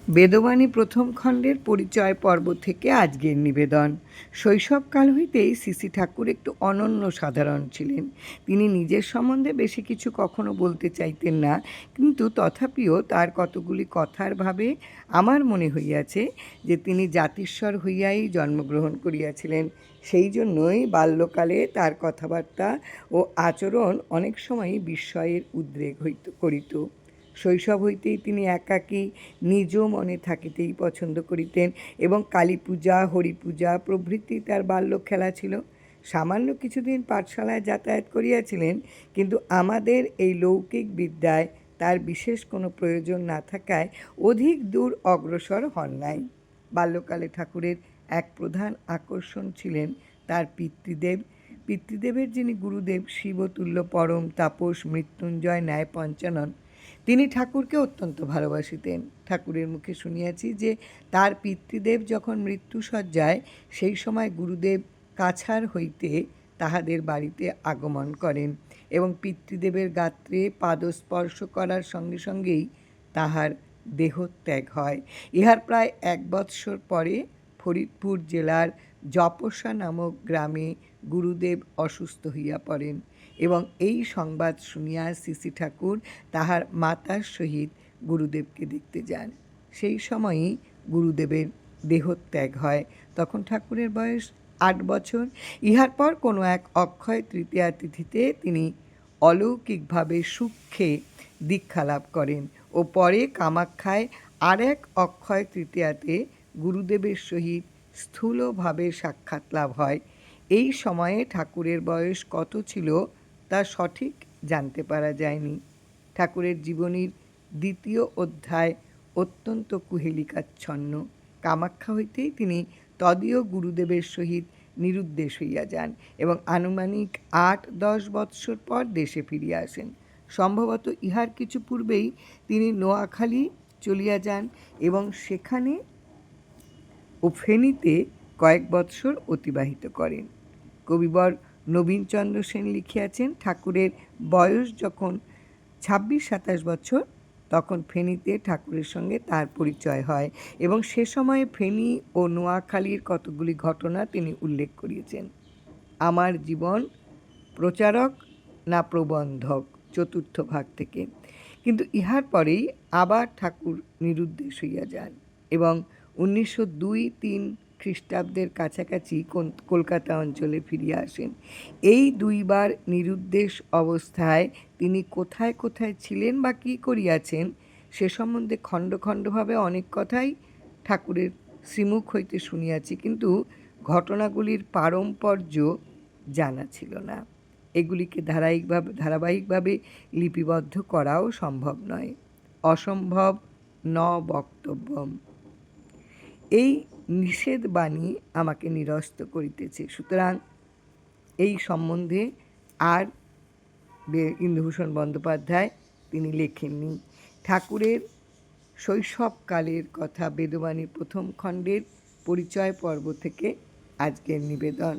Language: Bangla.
বেদবাণী প্রথম খণ্ডের পরিচয় পর্ব থেকে আজকের নিবেদন। শৈশবকাল হইতেই সিসি ঠাকুর একটু অনন্য সাধারণ ছিলেন। তিনি নিজের সম্বন্ধে বেশি কিছু কখনো বলতে চাইতেন না, কিন্তু তথাপিও তার কতগুলি কথার ভাবে আমার মনে হইয়াছে যে তিনি জাতিস্বর হইয়াই জন্মগ্রহণ করিয়াছিলেন। সেই জন্যই বাল্যকালে তার কথাবার্তা ও আচরণ অনেক সময়ই বিস্ময়ের উদ্রেক করিত। শৈশব হইতেই তিনি একাকী নিজ মনে থাকিতেই পছন্দ করিতেন এবং কালী পূজা, হরিপূজা প্রভৃতি তার বাল্য খেলা ছিল। সামান্য কিছুদিন পাঠশালায় যাতায়াত করিয়াছিলেন, কিন্তু আমাদের এই লৌকিক বিদ্যায় তার বিশেষ কোনো প্রয়োজন না থাকায় অধিক দূর অগ্রসর হন নাই। বাল্যকালে ঠাকুরের এক প্রধান আকর্ষণ ছিলেন তার পিতৃদেব। পিতৃদেবের যিনি গুরুদেব শিবতুল্য পরম তাপস মৃত্যুঞ্জয় ন্যায় পঞ্চানন, তিনি ঠাকুরকে অত্যন্ত ভালোবাসিতেন। ঠাকুরের মুখে শুনিয়াছি যে তার পিতৃদেব যখন মৃত্যুশয্যায়, সেই সময় গুরুদেব কাছাড় হইতে তাহাদের বাড়িতে আগমন করেন এবং পিতৃদেবের গাত্রে পাদস্পর্শ করার সঙ্গে সঙ্গেই তাহার দেহত্যাগ হয়। ইহার প্রায় 1 বৎসর পরে ফরিদপুর জেলার যপসা নামক গ্রামে গুরুদেব অসুস্থ হইয়া পড়েন এবং এই সংবাদ শুনিয়া সিসি ঠাকুর তাহার মাতার সহিত গুরুদেবকে দেখতে যান। সেই সময়ই গুরুদেবের দেহত্যাগ হয়। তখন ঠাকুরের বয়স 8 বছর। ইহার পর কোনো এক অক্ষয় তৃতীয়া তিথিতে তিনি অলৌকিকভাবে সূক্ষ্মে দীক্ষা লাভ করেন ও পরে কামাখ্যায় আর এক অক্ষয় তৃতীয়াতে গুরুদেবের সহিত স্থূলভাবে সাক্ষাৎ লাভ হয়। এই সময়ে ঠাকুরের বয়স কত ছিল তা সঠিক জানতে পারা যায়নি। ঠাকুরের জীবনীর 2য় অধ্যায় অত্যন্ত কুহেলিকাচ্ছন্ন। কামাখ্যা হইতেই তিনি তদীয় গুরুদেবের সহিত নিরুদ্দেশ হইয়া যান এবং আনুমানিক 8-10 বৎসর পর দেশে ফিরিয়া আসেন। সম্ভবত ইহার কিছু পূর্বেই তিনি নোয়াখালী চলিয়া যান এবং সেখানে ও ফেনীতে কয়েক বৎসর অতিবাহিত করেন। কবিবর নবীনচন্দ্র সেন লিখিয়াছেন, ঠাকুরের বয়স যখন 26-27 বছর তখন ফেনীতে ঠাকুরের সঙ্গে তার পরিচয় হয় এবং সে সময়ে ফেনী ও নোয়াখালীর কতগুলি ঘটনা তিনি উল্লেখ করিয়েছেন। আমার জীবন প্রচারক না প্রবন্ধক 4th ভাগ থেকে। কিন্তু ইহার পরেই আবার ঠাকুর নিরুদ্দেশ হইয়া যান এবং 1902-3 খ্রিস্টাব্দের কাছাকাছি কলকাতা অঞ্চলে ফিরিয়া আসেন। এই 2 বার নিরুদ্দেশ অবস্থায় তিনি কোথায় কোথায় ছিলেন বা কী করিয়াছেন সে সম্বন্ধে খণ্ড খণ্ডভাবে অনেক কথাই ঠাকুরের শ্রীমুখ হইতে শুনিয়াছি, কিন্তু ঘটনাগুলির পারম্পর্য জানা ছিল না। এগুলিকে ধারাবাহিকভাবে লিপিবদ্ধ করাও সম্ভব নয়। অসম্ভব ন বক্তব্যম। এই নিষেধ বাণী আমাকে নিরস্ত করিতেছে। সুতরাং এই সম্বন্ধে আর ইন্দুভূষণ বন্দ্যোপাধ্যায় তিনি লেখেননি। ঠাকুরের শৈশবকালের কথা বেদবাণী প্রথম খণ্ডের পরিচয় পর্ব থেকে আজকের নিবেদন।